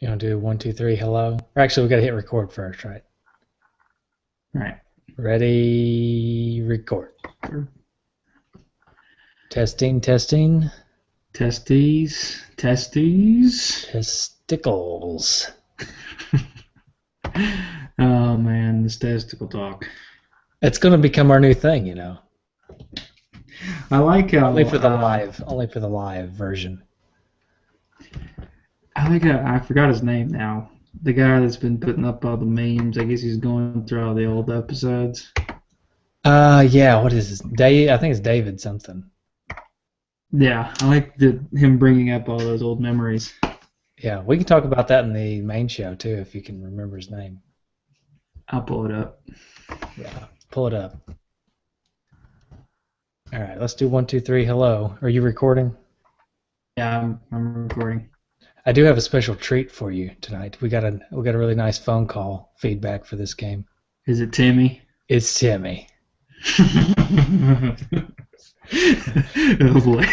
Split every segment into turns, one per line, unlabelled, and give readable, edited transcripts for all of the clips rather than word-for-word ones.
You want to do 1, 2, 3, hello? Or actually, we got to hit record first, right?
Right.
Ready, record.
Sure.
Testing, testing.
Testes.
Testicles.
Oh man, this testicle talk.
It's going to become our new thing, you know.
I like how
Only for the live version.
I like how I forgot his name now. The guy that's been putting up all the memes. I guess he's going through all the old episodes.
Yeah. What is his? I think it's David something.
Yeah, I like him bringing up all those old memories.
Yeah, we can talk about that in the main show too, if you can remember his name.
I'll pull it up.
Yeah, pull it up. All right, let's do 1, 2, 3. Hello. Are you recording?
Yeah, I'm recording.
I do have a special treat for you tonight. We got a really nice phone call feedback for this game.
Is it Timmy?
It's Timmy.
Oh boy.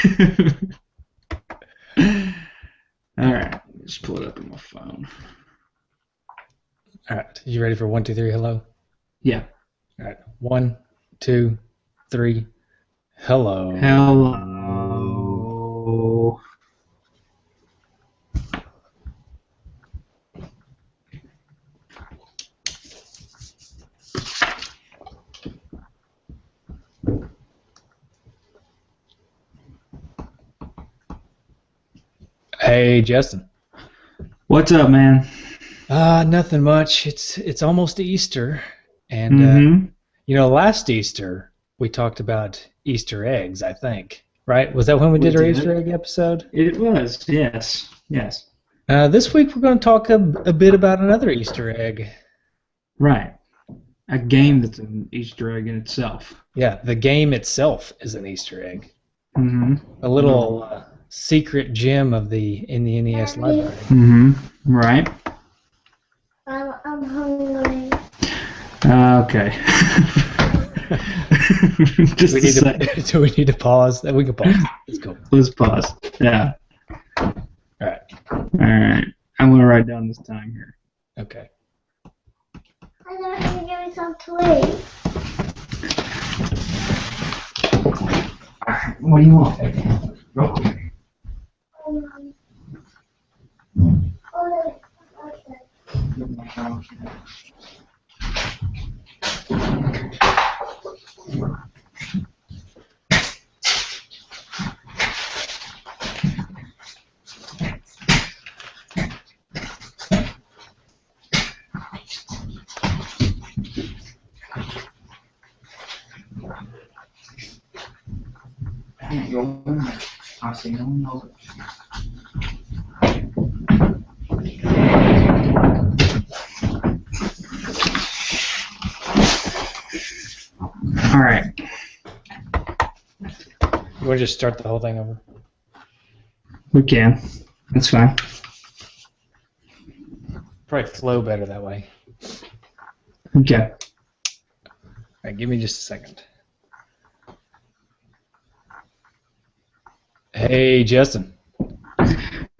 All right, let's pull it up on my phone.
All right, you ready for 1, 2, 3, hello?
Yeah.
All right, 1, 2, 3, hello.
Hello.
Hey, Justin.
What's up, man?
Nothing much. It's almost Easter, and you know, last Easter we talked about Easter eggs. I think, right? Was that when we did our Easter egg episode?
It was. Yes.
This week we're going to talk a bit about another Easter egg.
Right. A game that's an Easter egg in itself.
Yeah, the game itself is an Easter egg.
Mm-hmm.
A little secret gem in the NES library.
Mm-hmm. Right.
I'm hungry.
Okay. Just
do we need to pause? We can pause. Let's go.
Let's pause. Yeah.
All right.
I'm gonna write down this time here.
Okay.
I don't want to give me some toys.
What do you want, baby? Go. All right.
You want to just start the whole thing over?
We can. That's fine.
Probably flow better that way.
Okay.
All right, give me just a second. Hey, Justin.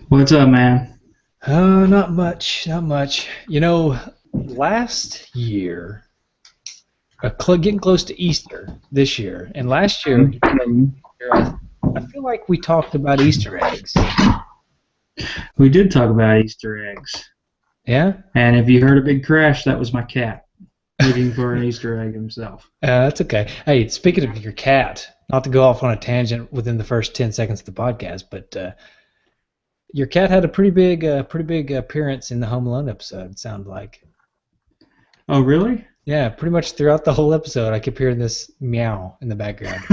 What's up, man?
Oh, not much. You know, last year, getting close to Easter this year, and last year, I feel like we talked about Easter eggs.
We did talk about Easter eggs.
Yeah?
And if you heard a big crash, that was my cat looking for an Easter egg himself.
That's okay. Hey, speaking of your cat, not to go off on a tangent within the first 10 seconds of the podcast, but your cat had a pretty big appearance in the Home Alone episode, it sounded like.
Oh, really?
Yeah, pretty much throughout the whole episode, I kept hearing this meow in the background.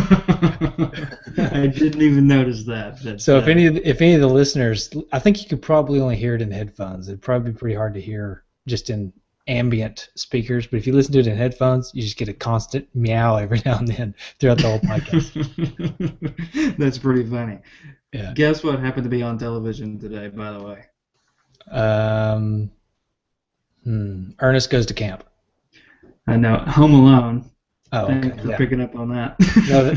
I didn't even notice that.
So if any of the listeners, I think you could probably only hear it in headphones. It'd probably be pretty hard to hear just in ambient speakers. But if you listen to it in headphones, you just get a constant meow every now and then throughout the whole podcast.
That's pretty funny.
Yeah.
Guess what happened to be on television today, by the way?
Ernest Goes to Camp.
I know. Home Alone.
Oh, okay.
Thanks for picking up on that.
No,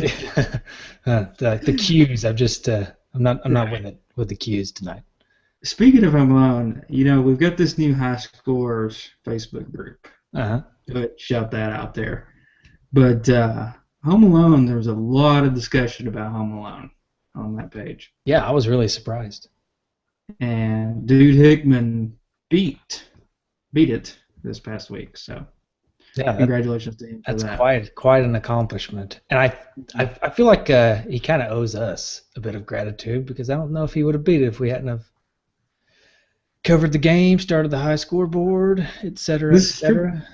the cues. I'm not with the cues tonight.
Speaking of Home Alone, we've got this new High Scores Facebook group.
Uh-huh.
Go ahead, shout that out there. But Home Alone, there was a lot of discussion about Home Alone on that page.
Yeah, I was really surprised.
And Dude Hickman beat it this past week. So
Yeah,
congratulations to him for
that's
that.
quite an accomplishment. And I feel like he kind of owes us a bit of gratitude because I don't know if he would have beat it if we hadn't have covered the game, started the high scoreboard, et cetera, et
This is true.
cetera.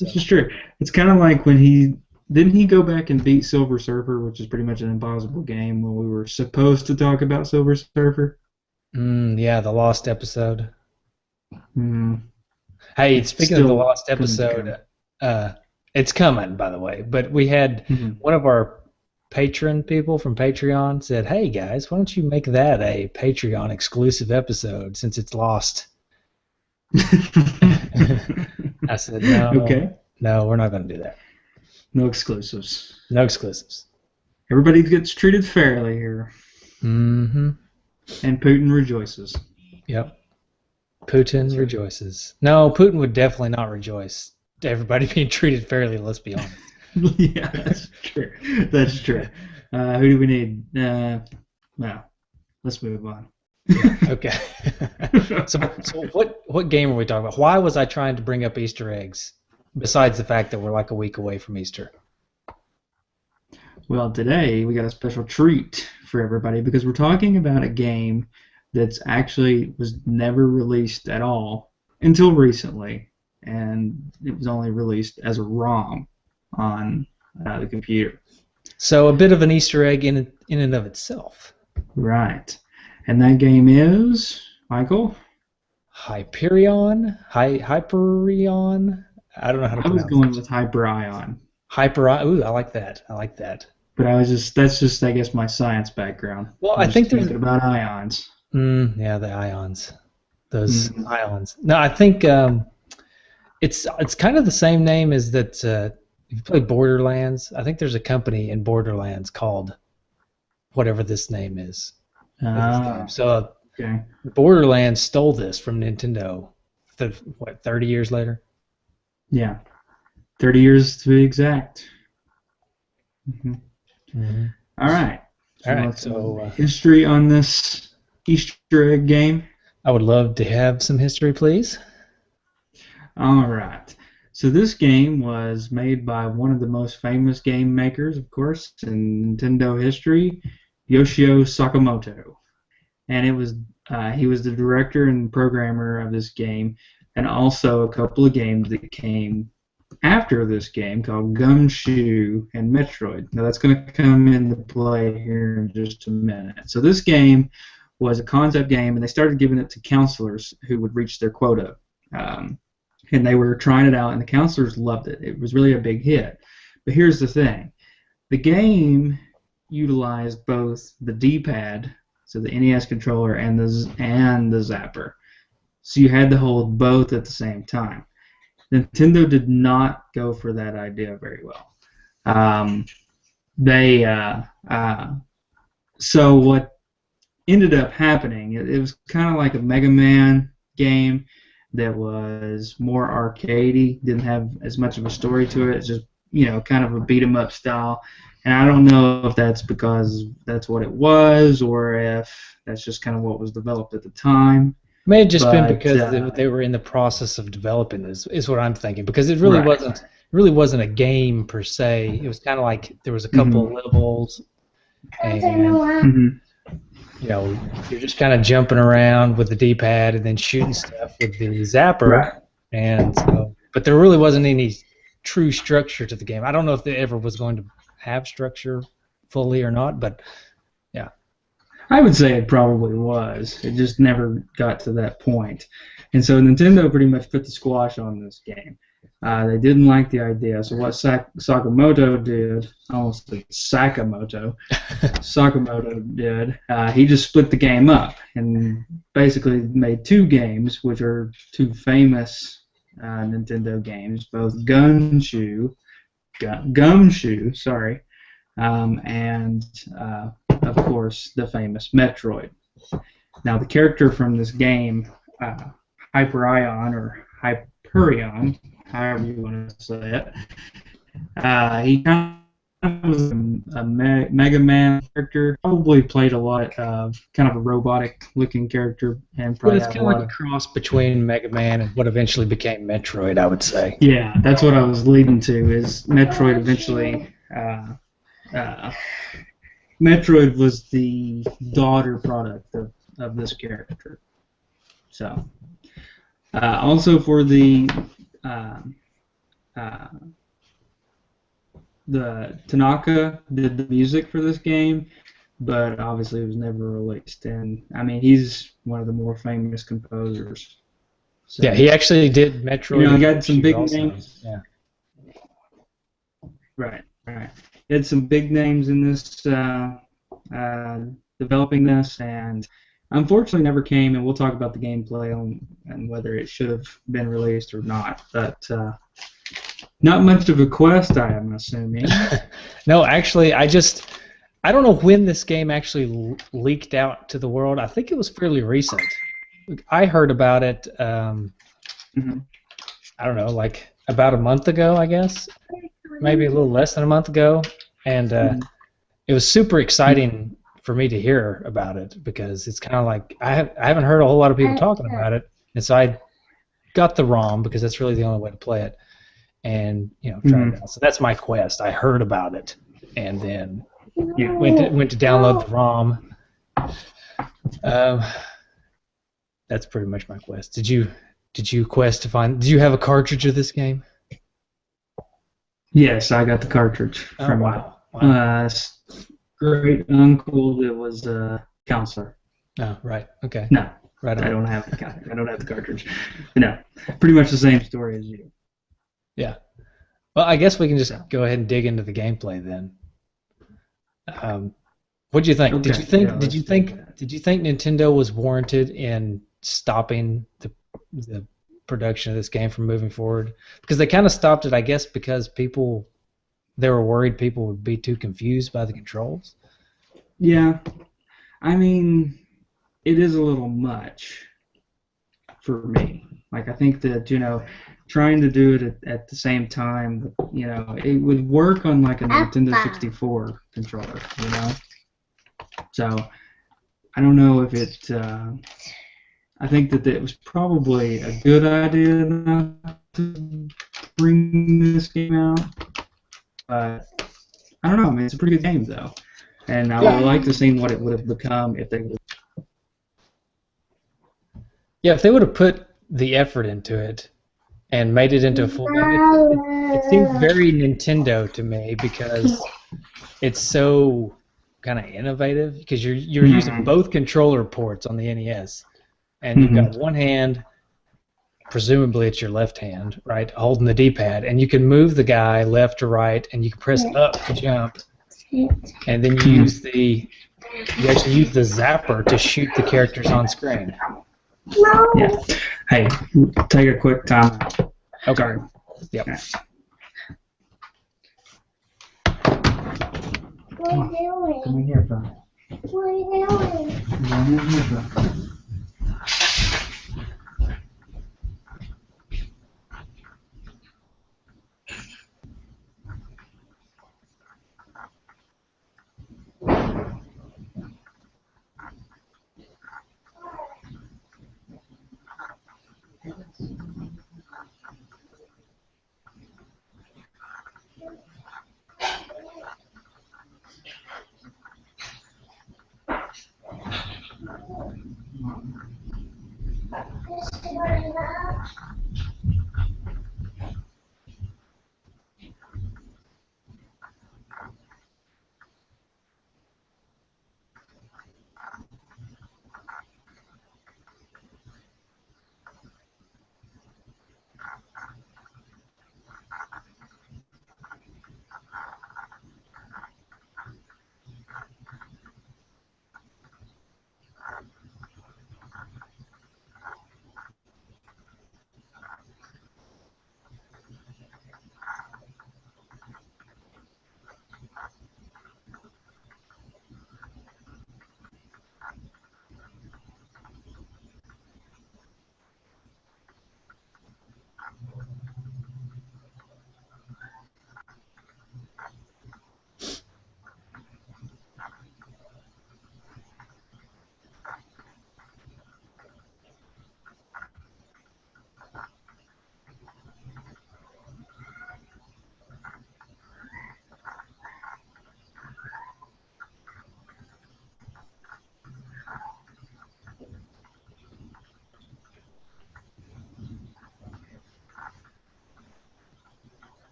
This is true. It's kind of like when he go back and beat Silver Surfer, which is pretty much an impossible game when we were supposed to talk about Silver Surfer.
Yeah, the lost episode.
Mm,
Hey, speaking of the
still
lost
couldn't
episode, it's coming, by the way. But we had
Mhm.
one of our patron people from Patreon said, "Hey guys, why don't you make that a Patreon exclusive episode since it's lost?" I said, "No,
Okay.
no, we're not going to do that.
No exclusives.
No exclusives."
Everybody gets treated fairly here,
Mm-hmm.
and Putin rejoices.
Yep. Putin rejoices. No, Putin would definitely not rejoice to everybody being treated fairly. Let's be honest.
Yeah, that's true. That's true. Who do we need? Well, let's move on.
Okay. So what game are we talking about? Why was I trying to bring up Easter eggs? Besides the fact that we're like a week away from Easter.
Well, today we got a special treat for everybody because we're talking about a game that's actually was never released at all until recently, and it was only released as a ROM on the computer.
So a bit of an Easter egg in and of itself.
Right. And that game is, Michael?
Hyperion? Hyperion? I don't know how to
I was
pronounce
going
it.
with Hyperion.
Hyperion. Ooh, I like that. I like that.
But that's just, I guess, my science background.
Well,
I'm
I think
just
there's
thinking about ions.
yeah, the ions. Those ions. No, I think it's kind of the same name as that. If you play Borderlands, I think there's a company in Borderlands called whatever this name is. So
Okay.
Borderlands stole this from Nintendo. 30 years later?
Yeah. 30 years to be exact.
Mm-hmm.
All right.
All right.
So history on this Easter egg game.
I would love to have some history, please.
All right. So this game was made by one of the most famous game makers, of course, in Nintendo history, Yoshio Sakamoto. And he was the director and programmer of this game, and also a couple of games that came after this game called Gumshoe and Metroid. Now that's going to come into play here in just a minute. So this game was a concept game, and they started giving it to counselors who would reach their quota. And they were trying it out, and the counselors loved it. It was really a big hit. But here's the thing. The game utilized both the D-pad, so the NES controller, and the zapper. So you had to hold both at the same time. Nintendo did not go for that idea very well. So what ended up happening, it was kind of like a Mega Man game that was more arcadey, didn't have as much of a story to it. It's just, kind of a beat 'em up style. And I don't know if that's because that's what it was or if that's just kind of what was developed at the time.
May have just been because they were in the process of developing this, is what I'm thinking. Because it really wasn't a game per se. It was kind of like there was a couple of levels, and you're just kind of jumping around with the D-pad and then shooting stuff with the zapper.
Right.
And so, but there really wasn't any true structure to the game. I don't know if there ever was going to have structure fully or not, but yeah.
I would say it probably was. It just never got to that point. And so Nintendo pretty much put the squash on this game. They didn't like the idea. So what Sakamoto did, I almost said Sakamoto did, he just split the game up and basically made two games, which are two famous Nintendo games, both Gumshoe, and of course the famous Metroid. Now, the character from this game, Hyperion or Hyperion, however you want to say it, he kind of was a Mega Man character. Probably played a lot of kind of a robotic-looking character, and
Yeah,
probably
it's
had
kind
a
of
lot
like a
of.
cross between Mega Man and what eventually became Metroid, I would say.
Yeah, that's what I was leading to. Is Metroid eventually? Uh, Metroid was the daughter product of this character. So, also for uh, uh, the Tanaka did the music for this game, but obviously it was never released. And I mean, he's one of the more famous composers. So,
Yeah, he actually did Metroid
he
and
got some
Yoshi
big
also.
names.
Yeah.
Right, right. He had some big names in this, developing this, and unfortunately never came. And we'll talk about the gameplay and whether it should have been released or not. But not much of a quest, I am assuming.
No, actually, I don't know when this game actually leaked out to the world. I think it was fairly recent. I heard about it,
Mm-hmm.
I don't know, like about a month ago, I guess. Maybe a little less than a month ago. And it was super exciting for me to hear about it because it's kind of like I haven't heard a whole lot of people talking about it. And so I got the ROM because that's really the only way to play it. And tried it out. So that's my quest. I heard about it, and then went to download the ROM. That's pretty much my quest. Did you quest to find? Did you have a cartridge of this game?
Yes, I got the cartridge from
wow.
great uncle that was a counselor.
Oh, right. Okay.
No,
right on.
I don't have the cartridge. No, pretty much the same story as you.
Yeah. Well, I guess we can just go ahead and dig into the gameplay then. What do you think?
Okay.
Did you think?
Yeah,
did you think? Did you think Nintendo was warranted in stopping the production of this game from moving forward? Because they kind of stopped it, I guess, because they were worried people would be too confused by the controls.
Yeah, I mean, it is a little much for me. Like, I think that trying to do it at the same time, it would work on like a Nintendo 64 controller, So I don't know if it. I think that it was probably a good idea not to bring this game out, but I don't know. I mean, it's a pretty good game though, and I would like to see what it would have become if they would.
Yeah, if they would have put the effort into it and made it into a full game, it seems very Nintendo to me because it's so kind of innovative because you're using both controller ports on the NES, and you've got one hand, presumably it's your left hand, right, holding the D-pad, and you can move the guy left to right, and you can press up to jump, and then you actually use the zapper to shoot the characters on screen.
Yeah. Hey, take a quick time.
Okay. Yep.
What are you doing?
Come in here, son.
What are you doing?
Come in here, son.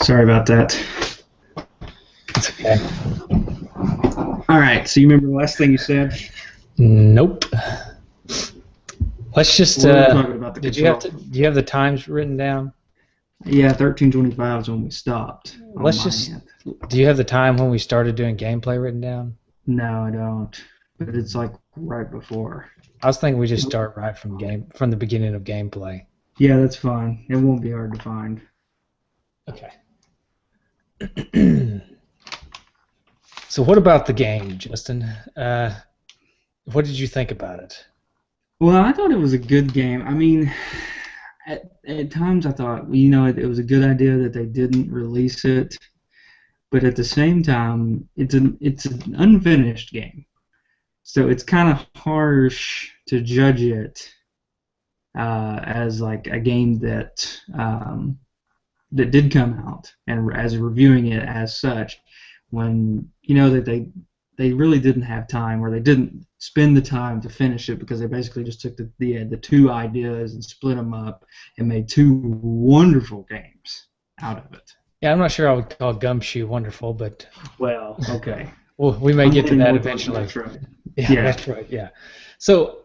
Sorry about that.
It's okay.
All right. So you remember the last thing you said?
Nope. Let's just.
We were talking about the
Did you have
control.
to? Do you have the times written down?
Yeah, 13:25 is when we stopped.
Let's just. Do you have the time when we started doing gameplay written down?
No, I don't. But it's like right before.
I was thinking we just start right from the beginning of gameplay.
Yeah, that's fine. It won't be hard to find.
Okay. So what about the game, Justin? What did you think about it?
Well, I thought it was a good game. I mean, at times I thought, it was a good idea that they didn't release it, but at the same time, it's an unfinished game, so it's kind of harsh to judge it as like a game that that did come out, and as reviewing it as such, when that they really didn't have time, or they didn't spend the time to finish it, because they basically just took the two ideas and split them up and made two wonderful games out of it.
Yeah, I'm not sure I would call Gumshoe wonderful, but
Well, okay.
well, we may get to that eventually.
That's right.
Yeah, that's right. Yeah. So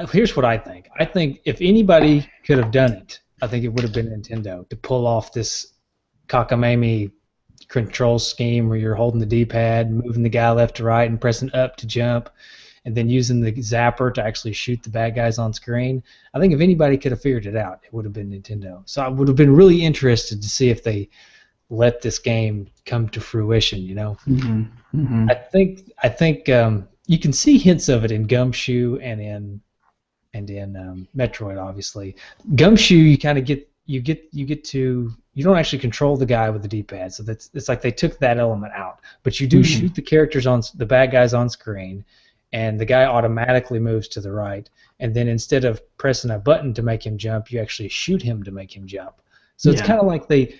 here's what I think. I think if anybody could have done it, I think it would have been Nintendo to pull off this cockamamie control scheme where you're holding the D-pad, moving the guy left to right, and pressing up to jump, and then using the zapper to actually shoot the bad guys on screen. I think if anybody could have figured it out, it would have been Nintendo. So I would have been really interested to see if they let this game come to fruition.
Mm-hmm. Mm-hmm.
I think you can see hints of it in Gumshoe and in Metroid, obviously. Gumshoe, you kind of get to, you don't actually control the guy with the D-pad, so it's like they took that element out. But you do shoot the characters the bad guys on screen, and the guy automatically moves to the right. And then instead of pressing a button to make him jump, you actually shoot him to make him jump. So it's kind of like they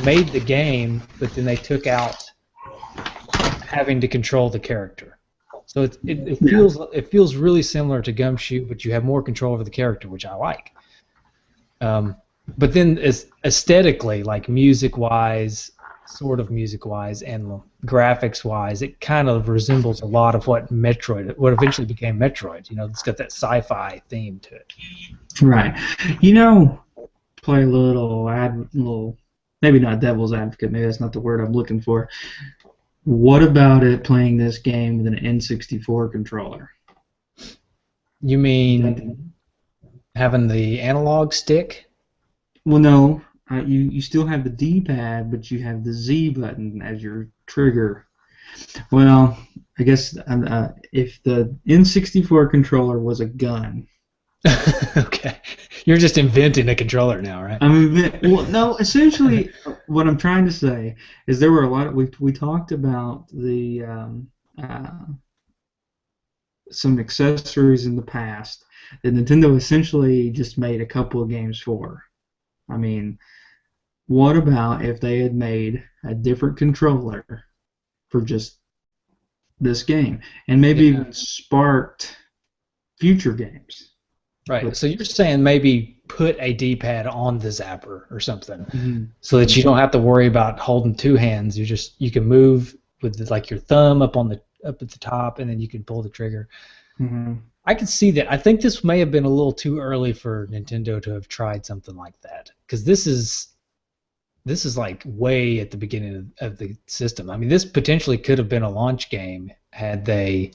made the game, but then they took out having to control the character. So it feels really similar to Gumshoe, but you have more control over the character, which I like. But then aesthetically, like music-wise, and graphics-wise, it kind of resembles a lot of what eventually became Metroid. It's got that sci-fi theme to it.
Right. Play a little, maybe not devil's advocate, maybe that's not the word I'm looking for. What about it playing this game with an N64 controller?
You mean having the analog stick?
Well, no. You still have the D-pad, but you have the Z button as your trigger. Well, I guess if the N64 controller was a gun.
Okay. You're just inventing a controller now, right?
Well, no, essentially what I'm trying to say is there were a lot of, we talked about the some accessories in the past that Nintendo essentially just made a couple of games for. I mean, what about if they had made a different controller for just this game, and maybe even sparked future games?
Right. So you're saying maybe put a D-pad on the zapper or something, so that you don't have to worry about holding two hands. You can move with like your thumb up at the top, and then you can pull the trigger.
Mm-hmm.
I can see that. I think this may have been a little too early for Nintendo to have tried something like that, because this is like way at the beginning of the system. I mean, this potentially could have been a launch game had they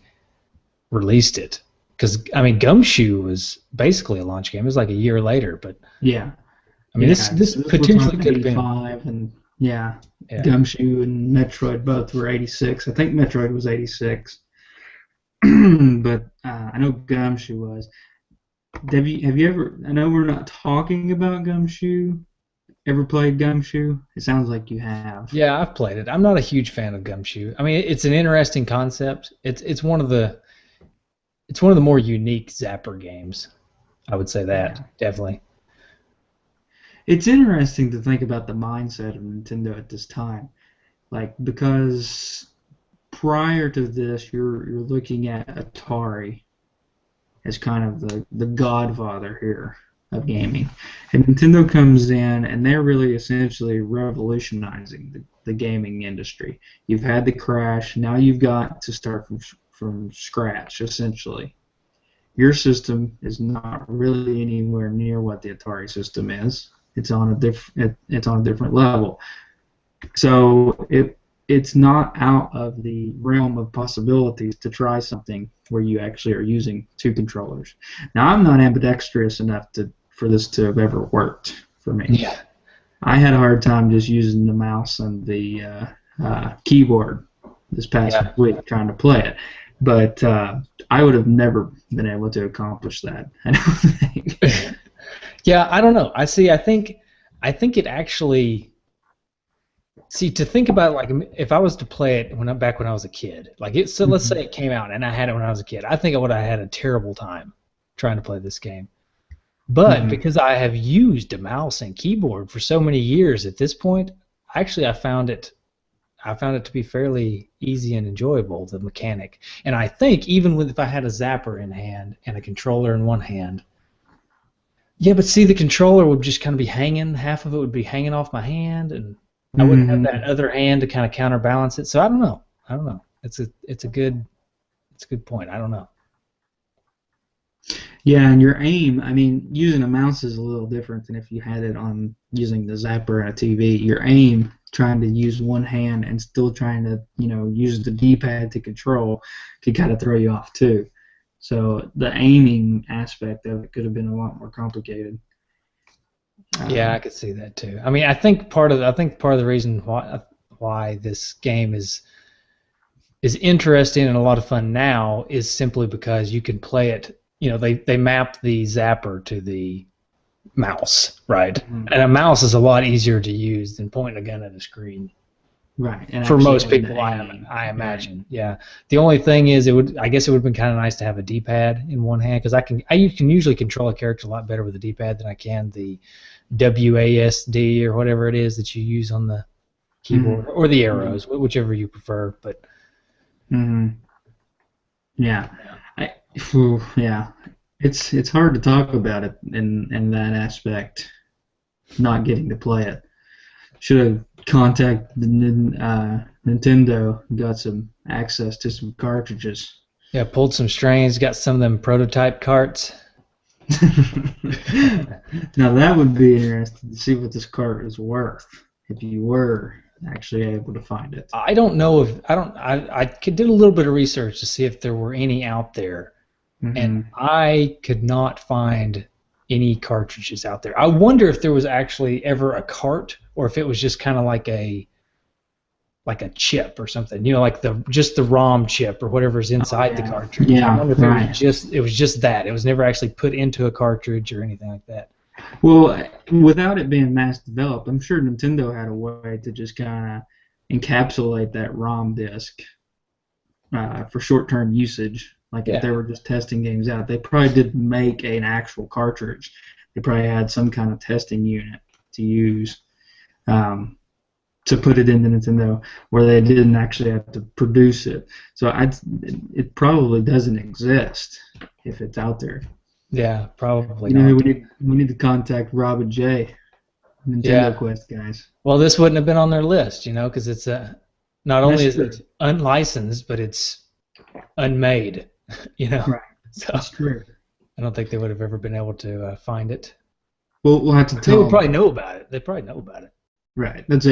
released it. Because, I mean, Gumshoe was basically a launch game. It was like a year later, but
yeah.
I mean, this potentially could have been.
And Gumshoe and Metroid both were 86. I think Metroid was 86, but I know Gumshoe was. Have you ever? I know we're not talking about Gumshoe. Ever played Gumshoe? It sounds like you have.
Yeah, I've played it. I'm not a huge fan of Gumshoe. I mean, it's an interesting concept. It's one of the more unique Zapper games. I would say that, definitely.
It's interesting to think about the mindset of Nintendo at this time, because prior to this, you're looking at Atari as kind of the godfather here. of gaming. And Nintendo comes in, and they're really essentially revolutionizing the gaming industry. You've had the crash, now you've got to start from scratch, essentially. Your system is not really anywhere near what the Atari system is. It's on a different level. So it's not out of the realm of possibilities to try something where you actually are using two controllers. Now, I'm not ambidextrous enough for this to have ever worked for me.
Yeah.
I had a hard time just using the mouse and the keyboard this past week trying to play it. But I would have never been able to accomplish that, I don't think.
Yeah, I don't know. I think it actually. See, to think about it, like if I was to play it back when I was a kid, so let's say it came out and I had it when I was a kid, I think I would have had a terrible time trying to play this game. But because I have used a mouse and keyboard for so many years at this point, actually I found it to be fairly easy and enjoyable, the mechanic. And I think even if I had a zapper in hand and a controller in one hand, yeah, but see, the controller would just kind of be hanging, half of it would be hanging off my hand, and I wouldn't have that other hand to kind of counterbalance it. So I don't know. It's a good point. I don't know.
Yeah, and your aim, I mean, using a mouse is a little different than if you had it on using the zapper and a TV. Your aim, trying to use one hand and still trying to, use the D-pad to control, could kind of throw you off too. So the aiming aspect of it could have been a lot more complicated.
Yeah, I could see that too. I mean, I think part of the reason why this game is interesting and a lot of fun now is simply because you can play it. They map the zapper to the mouse, right? Mm-hmm. And a mouse is a lot easier to use than pointing a gun at a screen.
Right. And
for most people, I imagine. Right. Yeah. The only thing is, I guess it would have been kind of nice to have a D-pad in one hand, because you can usually control a character a lot better with a D-pad than I can the WASD or whatever it is that you use on the keyboard, or the arrows, whichever you prefer. But
yeah, it's hard to talk about it in that aspect. Not getting to play it. Should have contacted Nintendo, got some access to some cartridges.
Yeah, pulled some strings, got some of them prototype carts.
Now that would be interesting to see what this cart is worth if you were actually able to find it.
I don't know if I did a little bit of research to see if there were any out there, and I could not find any cartridges out there. I wonder if there was actually ever a cart, or if it was just kind of like a chip or something, like just the ROM chip or whatever's inside the cartridge.
Yeah,
I wonder if it was just that. It was never actually put into a cartridge or anything like that.
Well, without it being mass developed, I'm sure Nintendo had a way to just kind of encapsulate that ROM disk for short-term usage. Like if they were just testing games out, they probably didn't make an actual cartridge. They probably had some kind of testing unit to use to put it into Nintendo, where they didn't actually have to produce it. So it probably doesn't exist if it's out there.
Yeah, probably.
We need to contact Rob and Jay, Nintendo Quest guys.
Well, this wouldn't have been on their list, because it's not only is it unlicensed, but it's unmade.
Right.
So
that's true.
I don't think they would have ever been able to find it.
Well, we'll have to tell them.
They would probably know about it. They probably know about it.
Right. But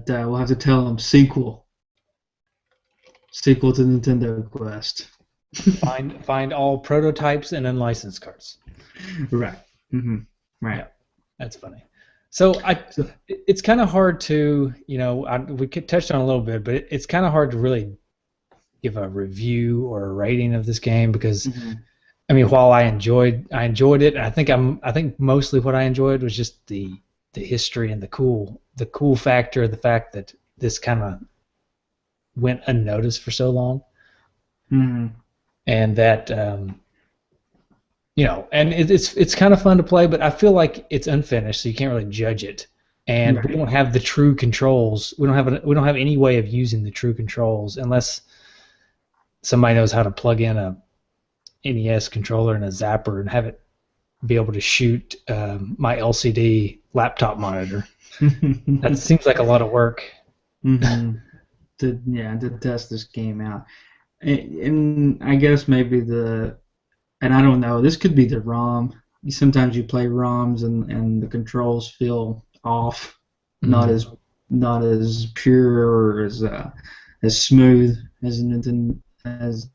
we'll have to tell them sequel to Nintendo Quest.
Find all prototypes and unlicensed carts.
Right. Right.
Yeah, that's funny. So it's kind of hard to, we touched on a little bit, but it's kind of hard to really give a review or a rating of this game, because I mean, while I enjoyed it, I think mostly what I enjoyed was just the history and the cool factor of the fact that this kind of went unnoticed for so long, and that and it's kind of fun to play, but I feel like it's unfinished, so you can't really judge it. And we don't have the true controls. We don't have any way of using the true controls unless somebody knows how to plug in a NES controller and a zapper and have it be able to shoot my LCD laptop monitor. That seems like a lot of work.
Mm-hmm. To test this game out, and I guess maybe and I don't know, this could be the ROM. Sometimes you play ROMs and the controls feel off, not as pure or as smooth as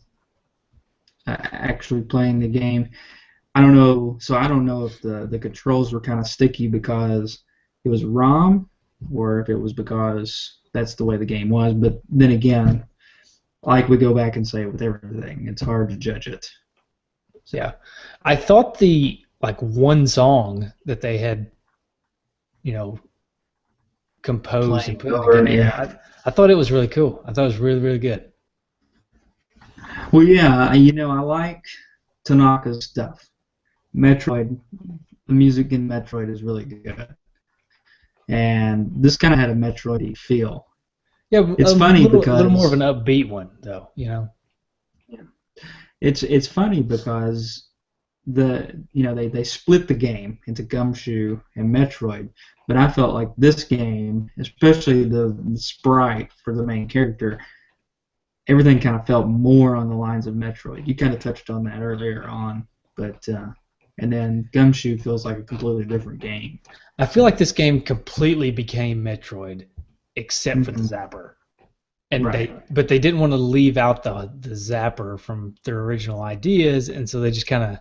actually playing the game. I don't know. So I don't know if the controls were kind of sticky because it was ROM, or if it was because that's the way the game was. But then again, like we go back and say with everything, it's hard to judge it.
So. Yeah, I thought the one song that they had, composed and put together. Yeah, I thought it was really cool. I thought it was really, really good.
Well, yeah, I like Tanaka's stuff. Metroid, the music in Metroid is really good, and this kind of had a Metroid feel.
Yeah, it's funny because a little more of an upbeat one, though. Yeah.
It's funny because they split the game into Gumshoe and Metroid, but I felt like this game, especially the sprite for the main character, everything kind of felt more on the lines of Metroid. You kind of touched on that earlier on, but and then Gumshoe feels like a completely different game.
I feel like this game completely became Metroid, except for the zapper. And but they didn't want to leave out the zapper from their original ideas, and so they just kind of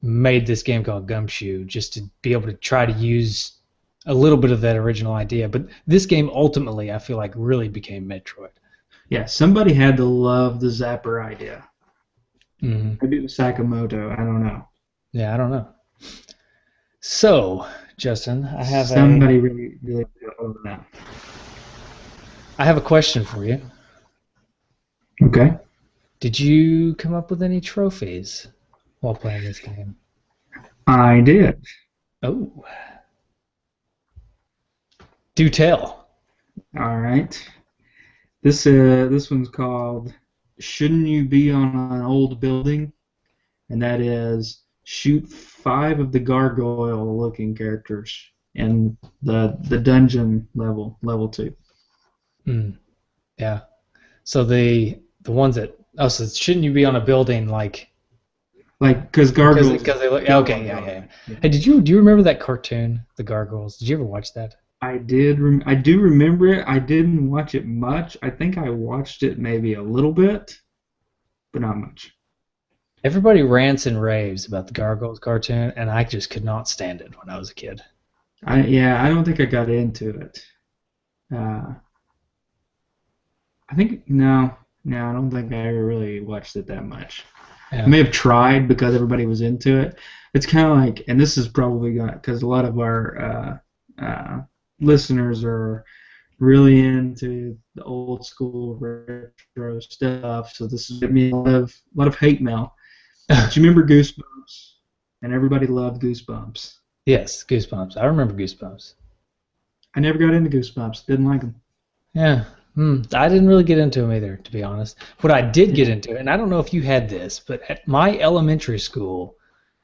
made this game called Gumshoe just to be able to try to use a little bit of that original idea. But this game ultimately, I feel like, really became Metroid.
Yeah, somebody had to love the zapper idea.
Mm-hmm.
Maybe it was Sakamoto. I don't know.
Yeah, I don't know. So, Justin, I have
somebody really over that.
I have a question for you.
Okay.
Did you come up with any trophies while playing this game?
I did.
Oh. Do tell.
All right. This one's called "Shouldn't You Be on an Old Building?" And that is shoot 5 of the gargoyle-looking characters in the dungeon level 2.
Yeah. So the ones that so shouldn't you be on a building
because gargoyles
because they look okay yeah. Hey, do you remember that cartoon, The Gargoyles? Did you ever watch that?
I did. I do remember it. I didn't watch it much. I think I watched it maybe a little bit, but not much.
Everybody rants and raves about the Gargoyles cartoon, and I just could not stand it when I was a kid.
I don't think I got into it. I think no, I don't think I ever really watched it that much. Yeah. I may have tried because everybody was into it. It's kind of like, and this is probably because a lot of our listeners are really into the old school retro stuff, so this is giving me a lot of hate mail. Do you remember Goosebumps? And everybody loved Goosebumps.
Yes, Goosebumps. I remember Goosebumps.
I never got into Goosebumps. Didn't like them.
Yeah. I didn't really get into them either, to be honest. What I did get into, and I don't know if you had this, but at my elementary school,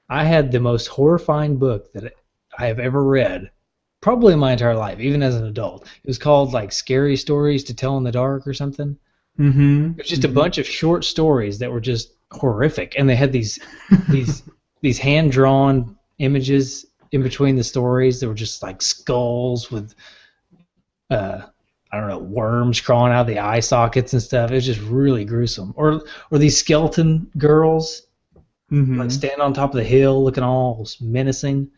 I had the most horrifying book that I have ever read, probably in my entire life, even as an adult. It was called Scary Stories to Tell in the Dark or something.
Mm-hmm.
It was just a bunch of short stories that were just horrific, and they had these hand-drawn images in between the stories that were just like skulls with I don't know, worms crawling out of the eye sockets and stuff. It was just really gruesome. Or these skeleton girls standing on top of the hill looking all menacing.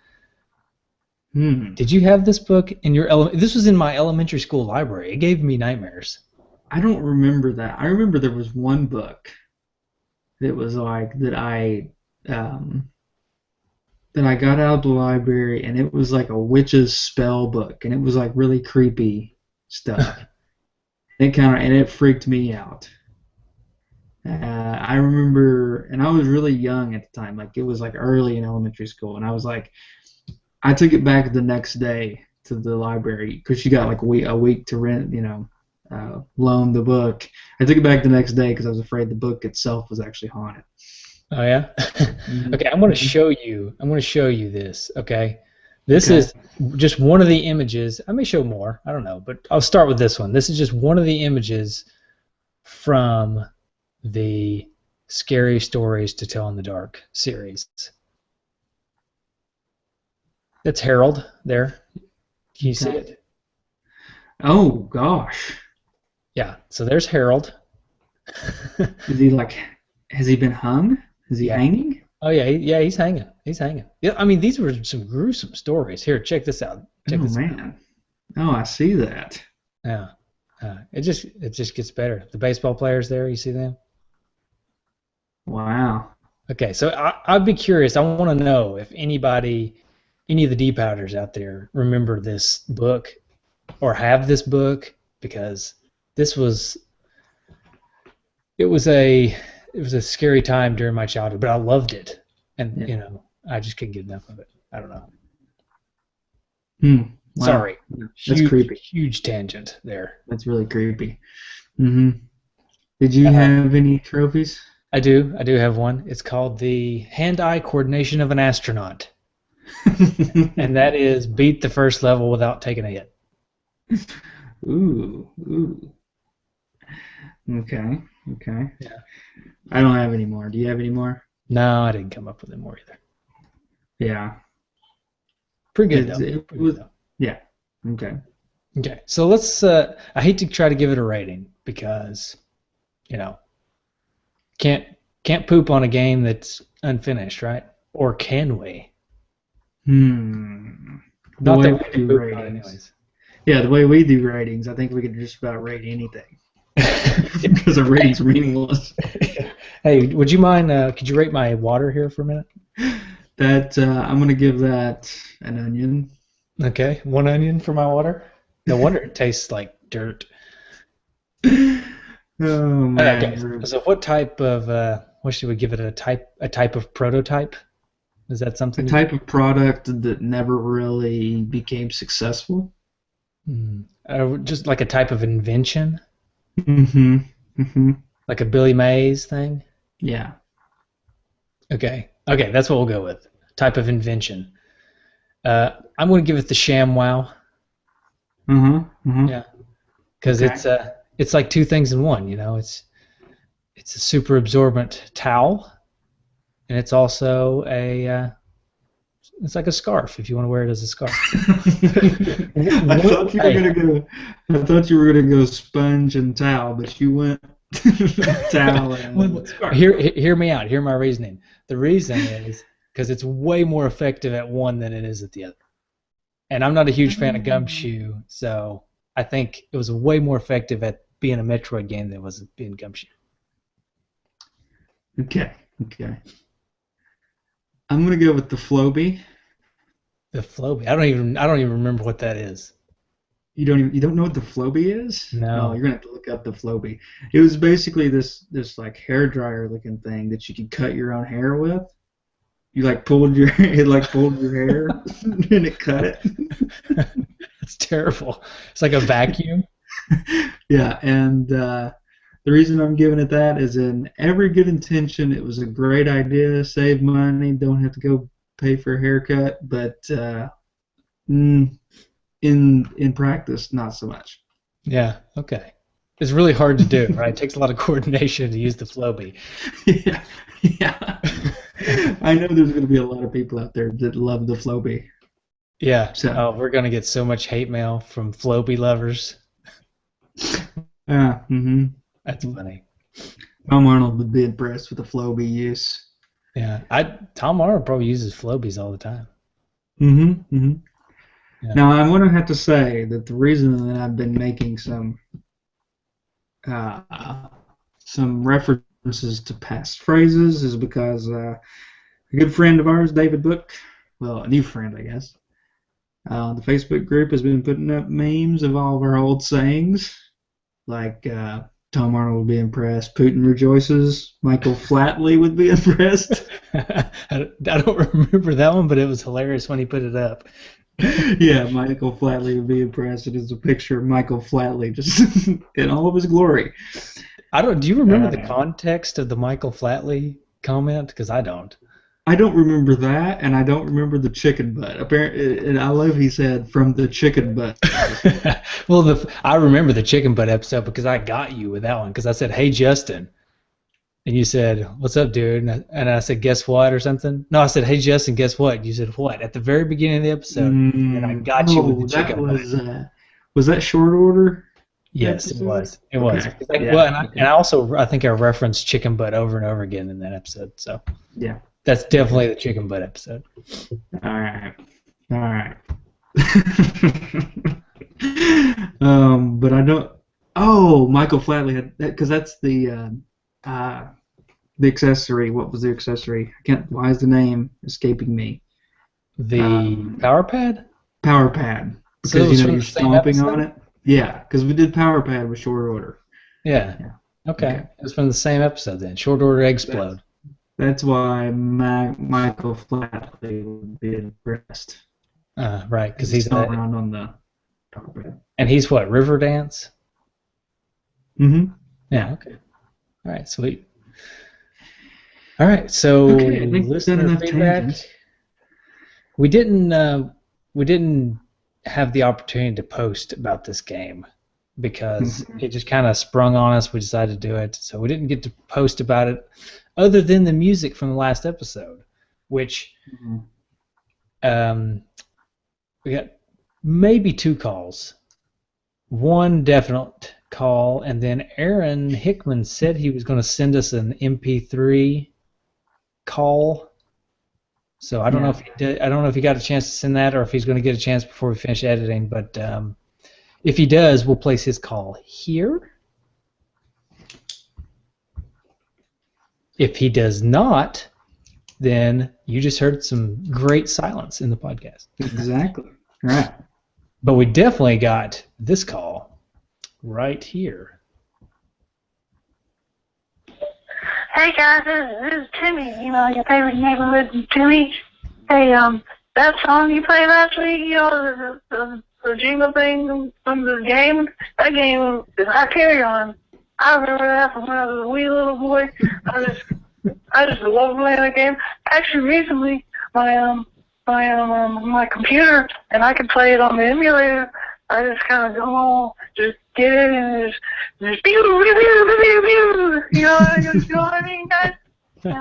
Did you have this book in your this was in my elementary school library. It gave me nightmares.
I don't remember that. I remember there was one book that was that I got out of the library, and it was like a witch's spell book, and it was really creepy stuff. It freaked me out. I remember, and I was really young at the time. It was early in elementary school, and I was I took it back the next day to the library because you got a week to rent, loan the book. I took it back the next day because I was afraid the book itself was actually haunted.
Oh yeah.
Mhm.
Okay, I'm going to show you. I'm going to show you this. Okay, this
Okay.
is just one of the images. I may show more. I don't know, but I'll start with this one. This is just one of the images from the Scary Stories to Tell in the Dark series. That's Harold there. Can you see
Okay.
it?
Oh gosh.
Yeah. So there's Harold.
Is he like? Has he been hung? Is he
Yeah.
hanging?
Oh yeah, yeah, he's hanging. He's hanging. Yeah, I mean these were some gruesome stories. Here, check this out. Check
Oh
this out.
man. Oh, I see that.
Yeah. It just gets better. The baseball players there, you see them?
Wow.
Okay, so I'd be curious. I want to know if anybody, any of the deep powders out there, remember this book or have this book because this was it was a scary time during my childhood, but I loved it, and
Yeah.
I just couldn't get enough of it. I don't know.
Hmm. Wow.
Sorry,
Yeah, that's
huge
creepy.
huge tangent there.
That's really creepy. Hmm. Did you
Uh,
have any trophies?
I do have one. It's called the hand-eye coordination of an astronaut, and that is beat the first level without taking a hit.
Ooh. Ooh. Okay. Okay.
Yeah.
I don't have any more. Do you have any more?
No, I didn't come up with it more either.
Yeah.
Pretty good
It,
though.
it
Pretty good
was.
though.
Yeah. Okay.
Okay, so let's. I hate to try to give it a rating because you know can't can't poop on a game that's unfinished, right? Or can we?
Hmm. The
Not
way
that
we
we can
do
poop on it
ratings.
anyways.
Yeah, the way we do ratings, I think we can just about rate anything because our rating's meaningless.
Hey, would you mind? Could you rate my water here for a minute?
That I'm gonna give that an onion.
Okay, 1 onion for my water. No wonder it tastes like dirt.
Oh
Okay,
man, Ruben.
so what type of what should we give it? A type of prototype? Is that
A
something you?
type of product that never really became successful.
Just like a type of invention,
Mm-hmm. Mm-hmm.
like a Billy Mays thing.
Yeah.
Okay, that's what we'll go with. Type of invention. I'm going to give it the ShamWow.
Uh-huh. Uh-huh.
Yeah, because
Okay.
it's like two things in one. It's a super absorbent towel, and it's also it's like a scarf if you want to wear it as a scarf.
I thought you were
Hey,
gonna go. I thought you were gonna go sponge and towel, but you went towel and scarf.
hear me out. Hear my reasoning. The reason is because it's way more effective at one than it is at the other. And I'm not a huge fan of Gumshoe, so I think it was way more effective at being a Metroid game than it was at being Gumshoe.
Okay. Okay. I'm gonna go with the Floby.
The Floby. I don't even remember what that is.
You don't know what the Floby is? Oh,
No.
you're gonna have to look up the Floby. It was basically this like hair dryer looking thing that you could cut your own hair with. You like pulled your it like pulled your hair and it cut it.
That's terrible. It's like a vacuum.
Yeah, and the reason I'm giving it that is in every good intention, it was a great idea, save money, don't have to go pay for a haircut, but mm, in practice, not so much.
Yeah. Okay. It's really hard to do, right? It takes a lot of coordination to use the Floby.
Yeah, yeah. I know there's going to be a lot of people out there that love the Floby.
Yeah.
So,
Oh, we're gonna get so much hate mail from Floby lovers.
mm-hmm.
That's funny.
Tom Arnold would be impressed with the Floby use.
Yeah. Tom Arnold probably uses Flobies all the time.
Mm-hmm. Mm-hmm.
Yeah.
Now, I'm going to have to say that the reason that I've been making uh, some references to past phrases is because a good friend of ours, David Book, well, a new friend, I guess, the Facebook group has been putting up memes of all of our old sayings, like Tom Arnold would be impressed, Putin rejoices, Michael Flatley would be impressed.
I don't remember that one, but it was hilarious when he put it up.
Yeah, Michael Flatley would be impressed. It is a picture of Michael Flatley just in all of his glory.
Do you remember the context of the Michael Flatley comment? Because I don't.
I don't remember that, and I don't remember the chicken butt. Apparently, and I love he said from the chicken butt.
Well, I remember the chicken butt episode because I got you with that one because I said, "Hey, Justin," and you said, "What's up, dude?" And I said, "Guess what?" or something. No, I said, "Hey, Justin, guess what?" You said, "What?" At the very beginning of the episode, and I got you with the chicken butt.
Was that short order?
Yes,
episode?
it was. It was.
Okay.
Like,
Yeah,
well, and
okay.
I also I think I referenced chicken butt over and over again in that episode. So
Yeah.
that's definitely the chicken butt episode.
All right. But I don't. Oh, Michael Flatley had that because that's the accessory. What was the accessory? I can't. Why is the name escaping me?
The power pad.
Power pad.
So
Because
from
you're
the same
stomping
episode?
on it. Yeah, because we did power pad with short order.
Yeah. Okay. It was from the same episode then. Short order explode.
That's why Michael Flatley would be impressed.
Right, because he's
around on the power pad.
And he's what? Riverdance.
Mm-hmm.
Yeah. Okay. All right. Sweet. All right. So listener feedback. We didn't have the opportunity to post about this game because it just kind of sprung on us. We decided to do it, so we didn't get to post about it, other than the music from the last episode, which we got maybe 2 calls, 1 definite call, and then Aaron Hickman said he was going to send us an MP3 call. So I don't know if he did. I don't know if he got a chance to send that, or if he's going to get a chance before we finish editing. But if he does, we'll place his call here. If he does not, then you just heard some great silence in the podcast.
Exactly. Right.
But we definitely got this call right here.
Hey guys, this is Timmy. You know, your favorite neighborhood Timmy. Hey, that song you played last week, you know, the jingle thing from the game, that game is Hyperion. I remember that from when I was a wee little boy. I just love playing that game. Actually, recently, my computer, and I can play it on the emulator. I just kind of go, just get it, and just pew, pew, pew, pew, pew. You know what I mean, guys? And,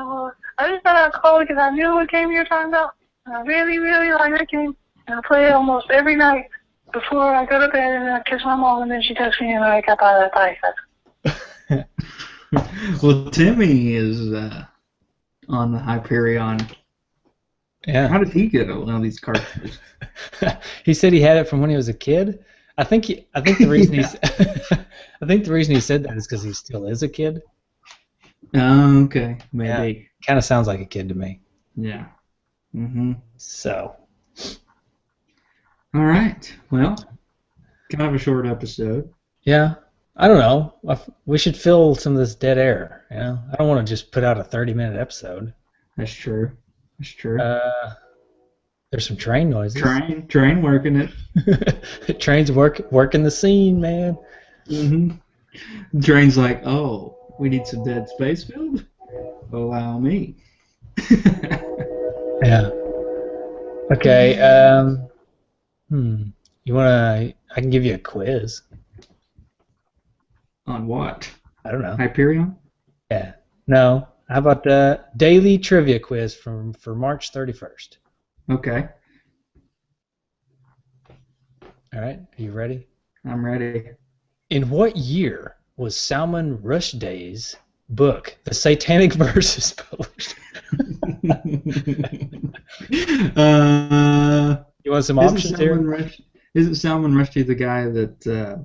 I just thought I'd call because I knew what game you were talking about, and I really, really like that game, and I play it almost every night before I go to bed, and I kiss my mom, and then she texts me, and I wake up out of that bike.
Well, Timmy is on the Hyperion.
Yeah.
How did he get one of these cartridges?
He said he had it from when he was a kid. I think the reason I think the reason he said that is because he still is a kid.
Okay, maybe.
Yeah, kind of sounds like a kid to me.
Yeah. Mm-hmm.
So.
All right. Well, kind of a short episode.
Yeah. I don't know. We should fill some of this dead air. You know, I don't want to just put out a 30-minute episode.
That's true. That's true.
There's some train noises.
Train working it.
Train's working the scene, man.
Mm-hmm. Train's like, oh, we need some dead space filled? Allow me.
Yeah. Okay. You wanna? I can give you a quiz.
On what?
I don't know.
Hyperion?
Yeah. No. How about the daily trivia quiz for March 31st?
Okay.
All right. Are you ready?
I'm ready.
In what year was Salman Rushdia's book, The Satanic Verses, published? You want some options here?
Isn't Salman Rushdie the guy that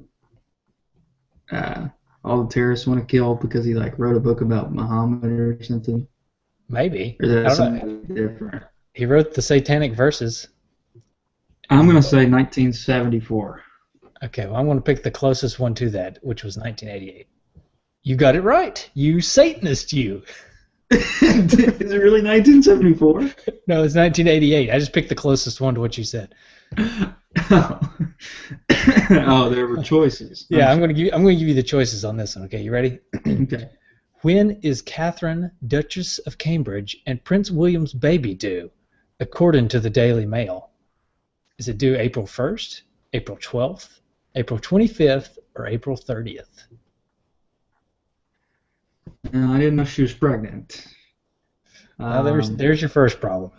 all the terrorists want to kill because he wrote a book about Muhammad or something?
Maybe.
Or is that something different?
He wrote The Satanic Verses.
I'm going to say 1974.
Okay, well, I'm going to pick the closest one to that, which was 1988. You got it right. You Satanist, you.
Is it really 1974?
No, it's 1988. I just picked the closest one to what you said.
Oh, there were choices.
Yeah, I'm going to give you the choices on this one. Okay, you ready?
Okay.
When is Catherine, Duchess of Cambridge, and Prince William's baby due, according to the Daily Mail? Is it due April 1st, April 12th, April 25th, or April 30th?
I didn't know she was pregnant.
Well, there's your first problem.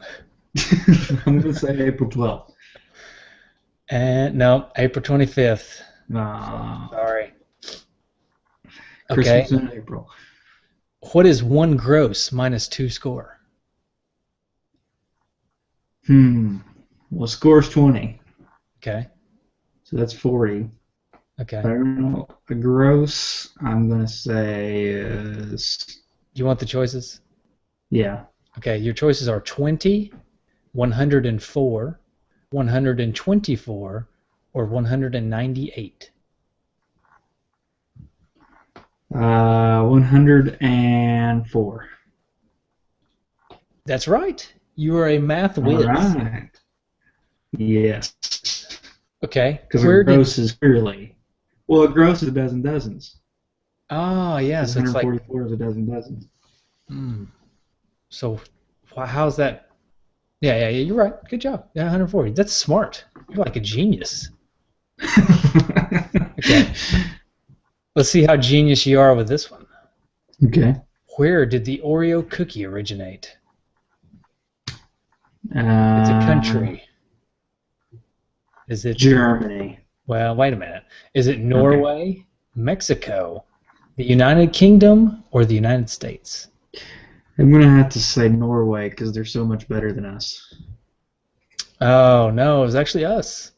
I'm going to say April 12th.
And no, April 25th. Sorry. Okay.
Christmas in April.
What is 1 gross minus 2 score?
Well, score's 20.
Okay.
So that's 40.
Okay.
I don't know. A gross, I'm going to say is...
You want the choices?
Yeah.
Okay, your choices are 20, 104, 124, or 198.
104.
That's right. You are a math whiz.
All right. Yes.
Okay.
Because a gross is clearly... Well, a gross is a dozen dozens.
Oh, yeah. So it's like...
144 is a dozen dozens.
So how's that? Yeah, you're right. Good job. Yeah, 140. That's smart. You're like a genius. Okay. Let's see how genius you are with this one.
Okay.
Where did the Oreo cookie originate? It's a country. Is it
Germany?
Well, wait a minute. Is it Norway, Mexico, the United Kingdom, or the United States?
I'm going to have to say Norway because they're so much better than us.
Oh, no. It was actually us.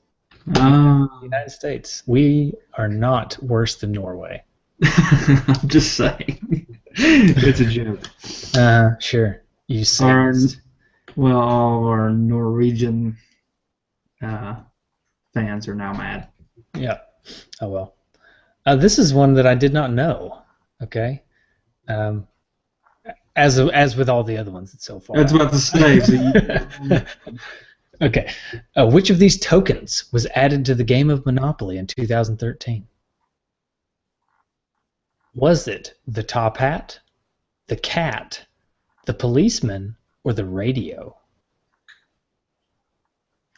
The
The
United States. We are not worse than Norway.
I'm just saying. It's a joke.
Sure. You say.
Well, all of our Norwegian fans are now mad.
Yeah. Oh, well. This is one that I did not know. Okay. As with all the other ones so far.
That's about to say.
Okay. Which of these tokens was added to the game of Monopoly in 2013? Was it the top hat, the cat, the policeman, or the radio?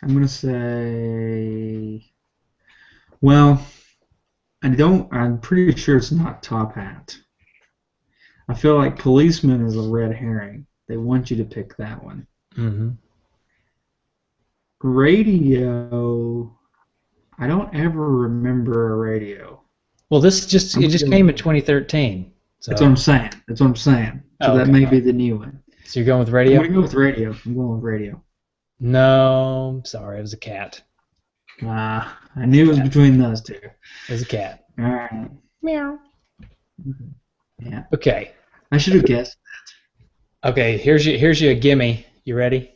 I'm going to say... Well, I'm pretty sure it's not top hat. I feel like policeman is a red herring. They want you to pick that one.
Mm-hmm.
Radio, I don't ever remember a radio.
Well, it just came in 2013. So.
That's what I'm saying. So that may be the new one.
So you're going with radio?
I'm going to go with radio. I'm going with radio.
No, I'm sorry. It was a cat.
I knew it was between those two.
It was a cat.
All right.
Meow.
Yeah.
Okay.
I should have guessed that.
Okay, here's your gimme. You ready?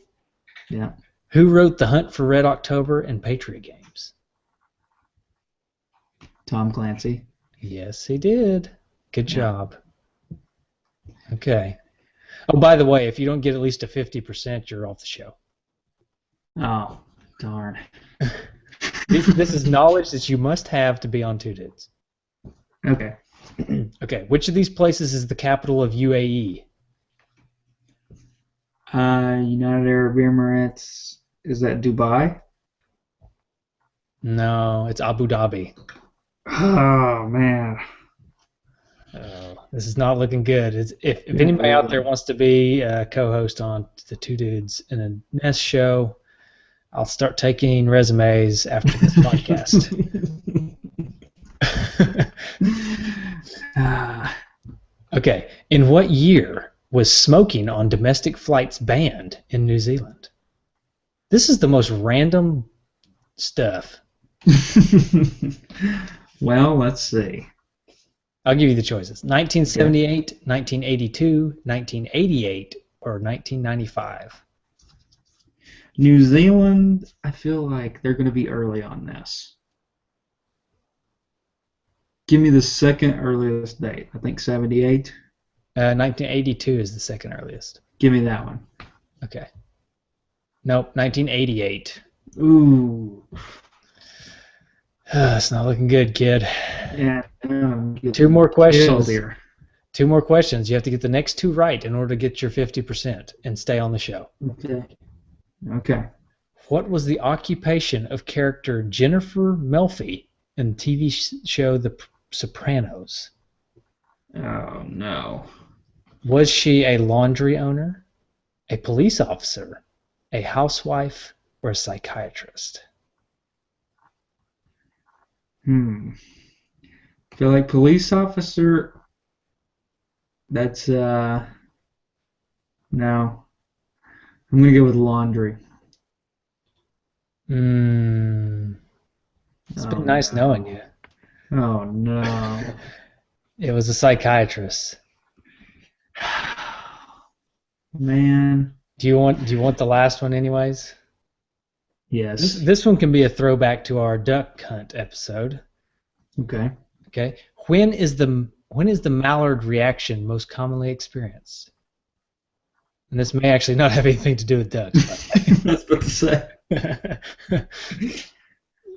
Yeah.
Who wrote The Hunt for Red October and Patriot Games?
Tom Clancy.
Yes, he did. Good job. Okay. Oh, by the way, if you don't get at least a 50%, you're off the show.
Oh, darn.
This is knowledge that you must have to be on Two Dudes.
Okay.
Okay. Which of these places is the capital of UAE?
United Arab Emirates. Is that Dubai?
No, it's Abu Dhabi.
Oh, man.
Oh, this is not looking good. If anybody out there wants to be a co-host on the Two Dudes in a Nest show, I'll start taking resumes after this podcast. Okay. In what year was smoking on domestic flights banned in New Zealand? This is the most random stuff.
Well, let's see.
I'll give you the choices. 1978, 1982, 1988, or 1995.
New Zealand, I feel like they're going to be early on this. Give me the second earliest date. I think 78.
1982 is the second earliest.
Give me that one.
Okay. Nope, 1988.
Ooh.
It's not looking good, kid.
Yeah.
2 more questions. 2 more questions. You have to get the next 2 right in order to get your 50% and stay on the show.
Okay.
What was the occupation of character Jennifer Melfi in the TV show The Sopranos?
Oh, no.
Was she a laundry owner, a police officer, a housewife, or a psychiatrist?
I feel like police officer, that's, no. I'm going to go with laundry.
It's been nice knowing you.
Oh, no.
It was a psychiatrist.
Man.
Do you want the last one anyways?
Yes.
This one can be a throwback to our duck hunt episode.
Okay.
Okay. When is the Maillard reaction most commonly experienced? And this may actually not have anything to do with ducks.
I was about to say.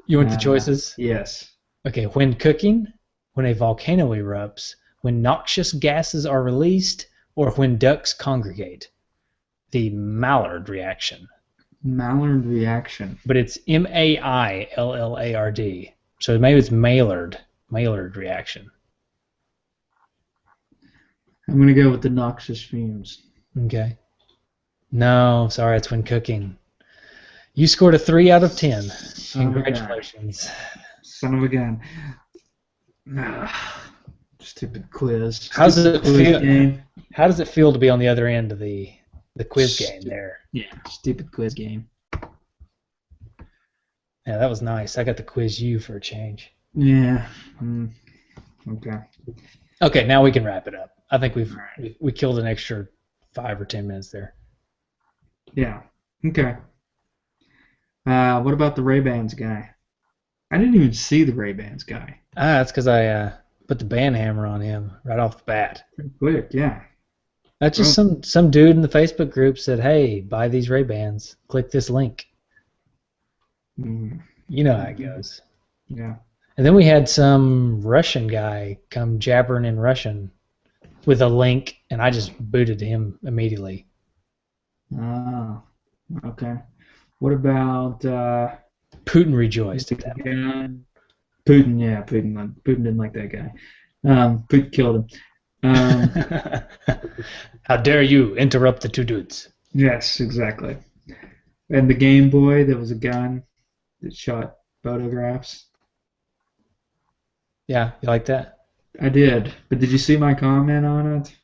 You want the choices?
Yes.
Okay. When cooking, when a volcano erupts, when noxious gases are released, or when ducks congregate. The Maillard reaction.
Maillard reaction.
But it's Maillard. So maybe it's Maillard reaction.
I'm going to go with the noxious fumes.
Okay. No, sorry, it's when cooking. You scored a 3 out of 10. Congratulations.
Son of a gun. Stupid quiz.
How does it feel? How does it feel to be on the other end of the quiz game there?
Yeah, stupid quiz game.
Yeah, that was nice. I got to quiz you for a change.
Yeah. Okay.
Okay, now we can wrap it up. I think we killed an extra 5 or 10 minutes there.
Yeah. Okay. What about the Ray-Bans guy? I didn't even see the Ray-Bans guy.
That's because I put the band hammer on him right off the bat.
Pretty quick, yeah.
That's just some dude in the Facebook group said, "Hey, buy these Ray-Bans. Click this link." You know how it goes.
Yeah.
And then we had some Russian guy come jabbering in Russian with a link, and I just booted him immediately.
Oh, okay. What about
Putin rejoiced at that.
Putin? Yeah, Putin didn't like that guy. Putin killed him.
How dare you interrupt the 2 dudes?
Yes, exactly. And the Game Boy, there was a gun that shot photographs.
Yeah, you like that?
I did, but did you see my comment on it?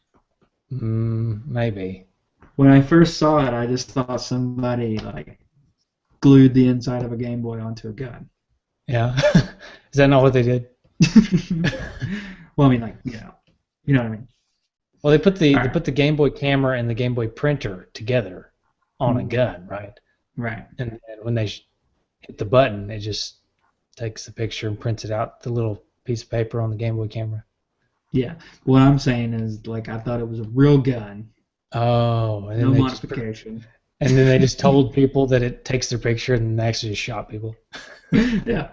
Maybe.
When I first saw it, I just thought somebody glued the inside of a Game Boy onto a gun.
Yeah. Is that not what they did?
Well, I mean, you know what I mean.
Well, they put the Game Boy camera and the Game Boy printer together on a gun, right?
Right.
And when they hit the button, it just takes the picture and prints it out, the little piece of paper on the Game Boy camera.
Yeah. What I'm saying is, I thought it was a real gun.
Oh, and then
No modification.
And then they just told people that it takes their picture and they actually just shot people.
Yeah.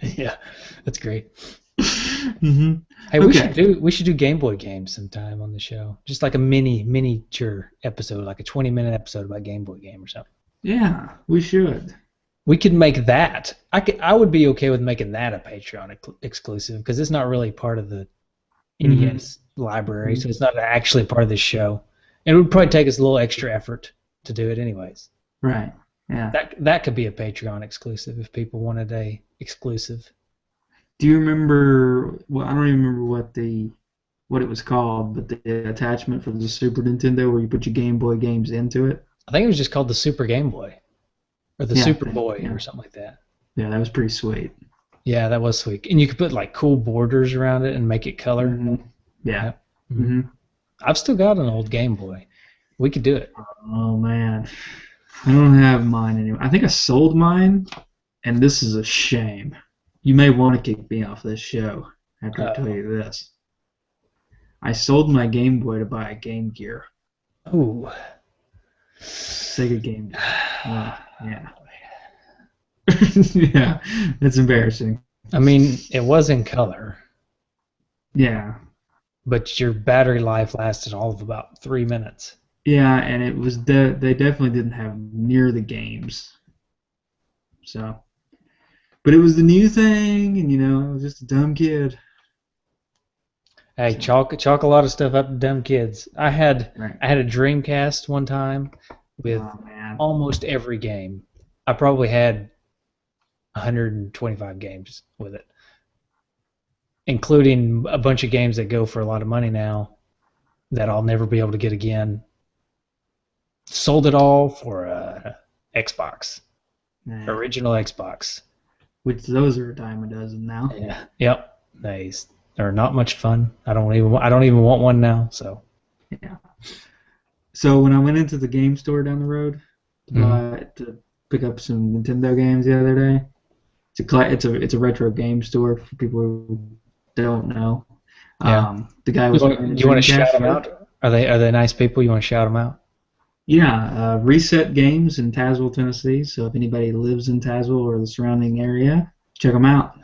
Yeah, that's great.
Mm-hmm.
Hey, we should do Game Boy games sometime on the show. Just like a miniature episode, like a 20-minute episode about Game Boy game or something.
Yeah, we should.
We could make that. I would be okay with making that a Patreon exclusive because it's not really part of the NES library, so it's not actually part of this show. And it would probably take us a little extra effort to do it anyways.
Right. Yeah.
That could be a Patreon exclusive if people wanted a exclusive.
Do you remember? Well, I don't even remember what it was called, but the attachment for the Super Nintendo where you put your Game Boy games into it.
I think it was just called the Super Game Boy, or the Super Boy, or something like that.
Yeah, that was pretty sweet.
Yeah, that was sweet, and you could put cool borders around it and make it color.
Mm-hmm. Yeah.
Yep. Mm-hmm. I've still got an old Game Boy. We could do it.
Oh man, I don't have mine anymore. I think I sold mine, and this is a shame. You may want to kick me off this show after I tell you this. I sold my Game Boy to buy a Game Gear.
Ooh.
Sega Game Gear. Yeah. Yeah, it's embarrassing.
I mean, it was in color.
Yeah.
but your battery life lasted all of about 3 minutes.
Yeah, and it was they definitely didn't have near the games. So, but it was the new thing, and I was just a dumb kid.
Hey,
So,
chalk a lot of stuff up to dumb kids. I had
right.
a Dreamcast one time with
Oh man.
almost every game. I probably had 125 games with it, including a bunch of games that go for a lot of money now that I'll never be able to get again. Sold it all for Xbox,
Man.
original Xbox.
Which those are a dime a dozen now.
Yeah. Yep. They're not much fun. I don't even want one now. So.
Yeah. So when I went into the game store down the road to pick up some Nintendo games the other day, it's a retro game store for people who don't know.
Yeah.
The guy was.
You want to shout them out? Are they nice people? You want to shout them out?
Yeah, Reset Games in Tazewell, Tennessee. So if anybody lives in Tazewell or the surrounding area, check them out.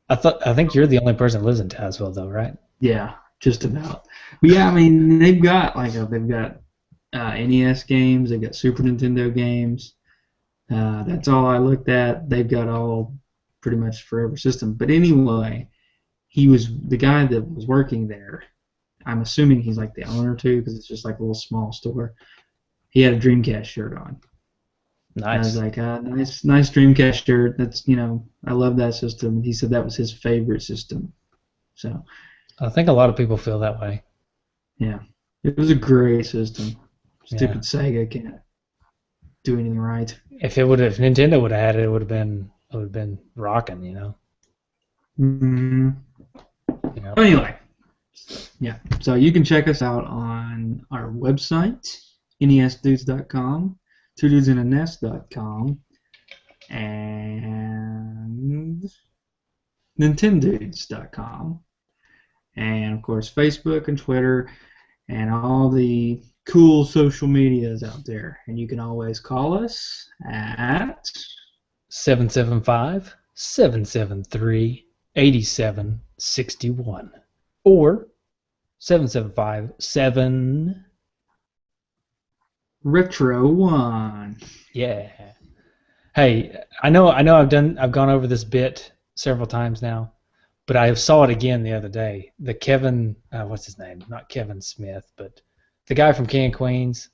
I think you're the only person that lives in Tazewell, though, right?
Yeah, just about. But yeah, I mean they've got NES games, they've got Super Nintendo games. That's all I looked at. They've got all pretty much for every system. But anyway, he was the guy that was working there. I'm assuming he's like the owner too, because it's just like a little small store. He had a Dreamcast shirt on.
Nice.
And I was like, nice Dreamcast shirt. That's I love that system. He said that was his favorite system. So
I think a lot of people feel that way.
yeah, it was a great system. Stupid Sega can't do anything right.
If Nintendo would have had it, it would have been rocking,
Mm-hmm.
Yeah.
Anyway, yeah. So you can check us out on our website, nesdudes.com, twodudesinaNest.com, and nintendudes.com, and of course Facebook and Twitter and all the cool social medias out there. And you can always call us at
775-773-8761 or 775-7
Retro One.
Yeah. Hey, I know I've gone over this bit several times now, but I saw it again the other day. The Kevin, what's his name? Not Kevin Smith, but the guy from King of Queens,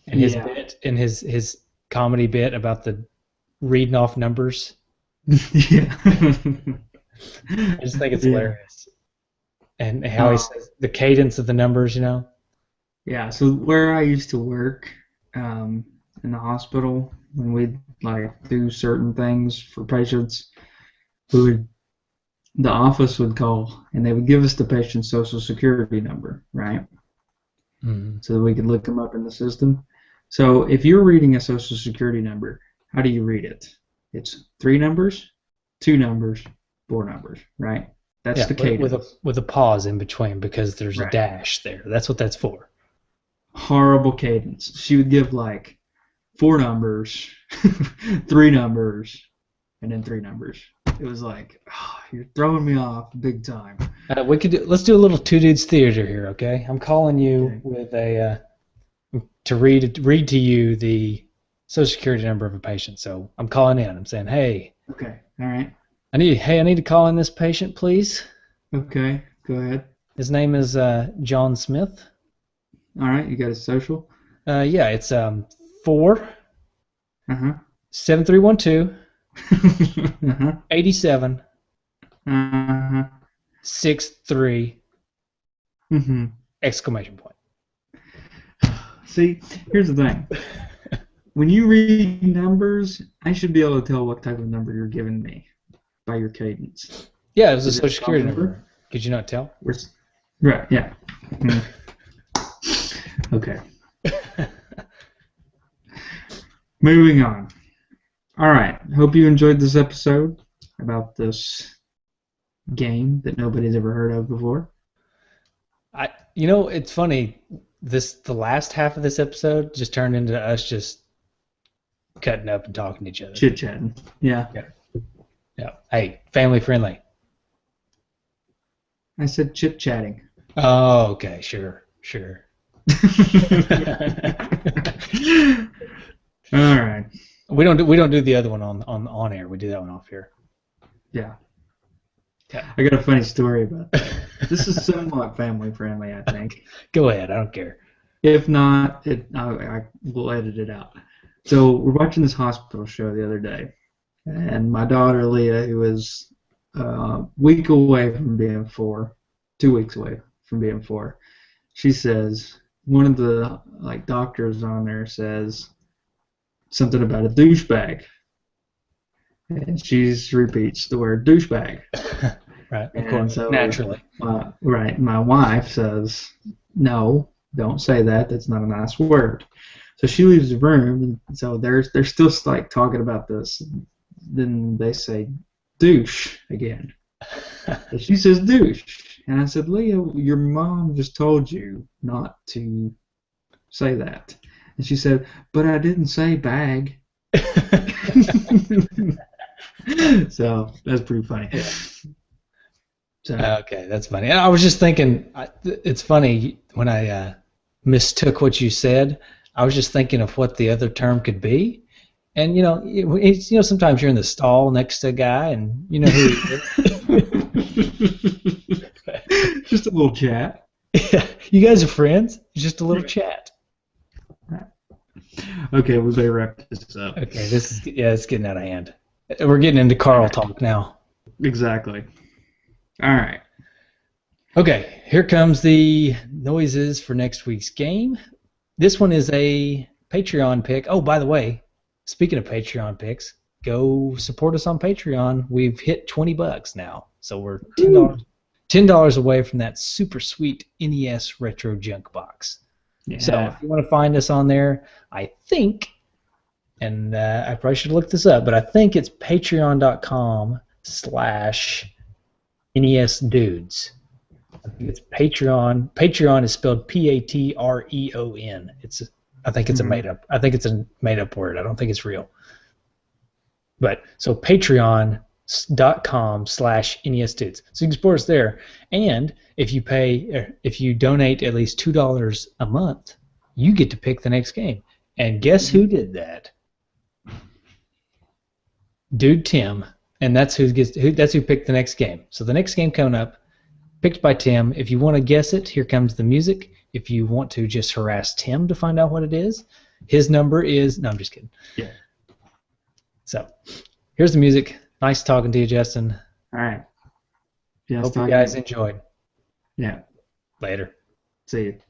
and his bit and his comedy bit about the reading off numbers.
Yeah.
I just think it's hilarious, and how he says the cadence of the numbers.
Yeah. So where I used to work, in the hospital, when we'd do certain things for patients, the office would call and they would give us the patient's social security number, right?
Mm-hmm.
So that we could look them up in the system. So if you're reading a social security number, how do you read it? It's 3 numbers, 2 numbers, 4 numbers, right? That's the cadence.
With a pause in between because there's a dash there. That's what that's for.
Horrible cadence. She would give 4 numbers, 3 numbers, and then 3 numbers. It was you're throwing me off big time.
Let's do a little Two Dudes Theater here, okay? I'm calling you with to read to you the social security number of a patient. So I'm calling in. I'm saying, hey.
Okay. All right.
I need to call in this patient, please.
Okay. Go ahead.
His name is John Smith.
All right. You got his social?
Yeah, it's 4 7312 87 63 exclamation point.
See, here's the thing. When you read numbers, I should be able to tell what type of number you're giving me by your cadence.
Yeah, it was a social security number. Could you not tell?
Right, yeah. Okay. Moving on. All right. Hope you enjoyed this episode about this game that nobody's ever heard of before.
It's funny. The last half of this episode just turned into us just cutting up and talking to each other.
Chit-chatting. Yeah.
Yeah. Hey, family friendly.
I said chit-chatting.
Oh, okay, sure.
All right.
We don't do the other one on air. We do that one off here.
Yeah.
Okay.
I got a funny story about that. This is somewhat family friendly, I think.
Go ahead. I don't care.
If not, I will edit it out. So we're watching this hospital show the other day, and my daughter Leah, who is a week away from being 4, 2 weeks away from being 4, she says one of the doctors on there says something about a douchebag, and she repeats the word douchebag.
Right, of
And
course,
so,
naturally.
my wife says, no, don't say that. That's not a nice word. So she leaves the room, and so they're still talking about this. Then they say douche again. And she says douche, and I said, Leah, your mom just told you not to say that. And she said, but I didn't say bag. So that's pretty funny. So,
Okay, that's funny. And I was just thinking, it's funny when I mistook what you said. I was just thinking of what the other term could be, and it's sometimes you're in the stall next to a guy, and you know who he is.
Just a little chat.
Yeah, you guys are friends. Just a little chat.
Okay, we better wrap this up.
Okay, it's getting out of hand. We're getting into Carl talk now.
Exactly. All right.
Okay, here comes the noises for next week's game. This one is a Patreon pick. Oh, by the way, speaking of Patreon picks, go support us on Patreon. We've hit $20 now, so we're $10 away from that super sweet NES Retro Junk Box.
Yeah.
So if you want to find us on there, I think, and I probably should look this up, but I think it's patreon.com/NES Dudes. I think it's Patreon. Patreon is spelled Patreon. I think it's a made up. I think it's a made up word. I don't think it's real. But so patreon.com/NES Dudes. So you can support us there. And if you donate at least $2 a month, you get to pick the next game. And guess who did that? Dude Tim. And that's who picked the next game. So the next game coming up, picked by Tim. If you want to guess it, here comes the music. If you want to just harass Tim to find out what it is, his number is... No, I'm just kidding.
Yeah.
So, here's the music. Nice talking to you, Justin.
All right. Yeah,
Hope you guys enjoyed.
Yeah.
Later.
See you.